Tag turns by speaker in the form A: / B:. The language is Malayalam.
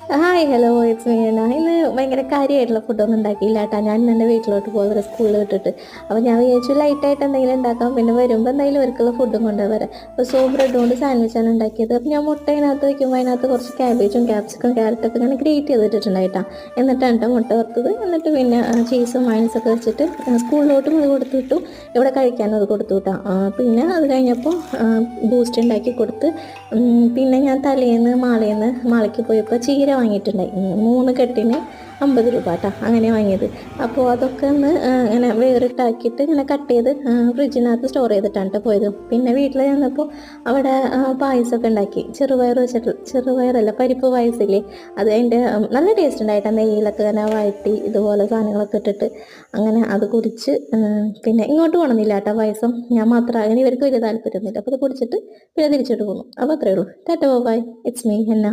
A: ഹായ് ഹലോ ഇറ്റ്സ് മീ ഇന്ന് ഭയങ്കര കാര്യമായിട്ടുള്ള ഫുഡൊന്നും ഉണ്ടാക്കിയില്ല കേട്ടോ. ഞാൻ ഇന്ന് എൻ്റെ വീട്ടിലോട്ട് പോകുന്നത് സ്കൂളിൽ വിട്ടിട്ട്. അപ്പോൾ ഞാൻ വിചാരിച്ചു ലൈറ്റായിട്ട് എന്തെങ്കിലും ഉണ്ടാക്കാം, പിന്നെ വരുമ്പോൾ എന്തായാലും അവർക്കുള്ള ഫുഡും കൊണ്ടുവരാം. അപ്പോൾ ബ്രെഡ് കൊണ്ട് സാൻഡ്വിച്ചാണ് ഉണ്ടാക്കിയത്. അപ്പോൾ ഞാൻ മുട്ട അതിനകത്ത് വയ്ക്കുമ്പോൾ അതിനകത്ത് കുറച്ച് ക്യാബേജും ക്യാപ്സിക്കും ക്യാരറ്റൊക്കെ ഇങ്ങനെ ഗ്രേറ്റ് ചെയ്തിട്ടുണ്ടായിട്ടാ. എന്നിട്ടാണ് കേട്ടോ മുട്ട വറുത്തത്. എന്നിട്ട് പിന്നെ ചീസും മൈനസൊക്കെ വെച്ചിട്ട് സ്കൂളിലോട്ടും അത് കൊടുത്തു വിട്ടു, ഇവിടെ കഴിക്കാനും അത് കൊടുത്തു വിട്ടാ. പിന്നെ അത് കഴിഞ്ഞപ്പോൾ ബൂസ്റ്റ് ഉണ്ടാക്കി കൊടുത്ത്. പിന്നെ ഞാൻ തലേന്ന് മാളയ്ക്ക് പോയപ്പോൾ ചീര വാങ്ങിയിട്ടുണ്ടായി. 3 കെട്ടിന് 50 രൂപ കേട്ടോ, അങ്ങനെ വാങ്ങിയത്. അപ്പോൾ അതൊക്കെ ഒന്ന് ഇങ്ങനെ വേറിട്ടാക്കിയിട്ട് ഇങ്ങനെ കട്ട് ചെയ്ത് ഫ്രിഡ്ജിനകത്ത് സ്റ്റോർ ചെയ്തിട്ടാണ് കേട്ടോ പോയത്. പിന്നെ വീട്ടിൽ ചെന്നപ്പോൾ അവിടെ പായസമൊക്കെ ഉണ്ടാക്കി. ചെറുപയർ വെച്ചിട്ട്, ചെറുപയറല്ല പരിപ്പ് പായസമില്ലേ, അത് അതിൻ്റെ നല്ല ടേസ്റ്റ് ഉണ്ടായിട്ടാണ്. നെയ്യിലൊക്കെ ഇങ്ങനെ വഴറ്റി ഇതുപോലെ സാധനങ്ങളൊക്കെ ഇട്ടിട്ട് അങ്ങനെ അത് കുടിച്ച്. പിന്നെ ഇങ്ങോട്ട് പോകണമെന്നില്ല കേട്ടോ പായസം, ഞാൻ മാത്രം, അങ്ങനെ ഇവർക്ക് വലിയ താല്പര്യമൊന്നുമില്ല. അപ്പോൾ അത് കുടിച്ചിട്ട് പിന്നെ തിരിച്ചിട്ട് പോന്നു. അപ്പോൾ അത്രയേ ഉള്ളൂ. Tata by, it's me henna.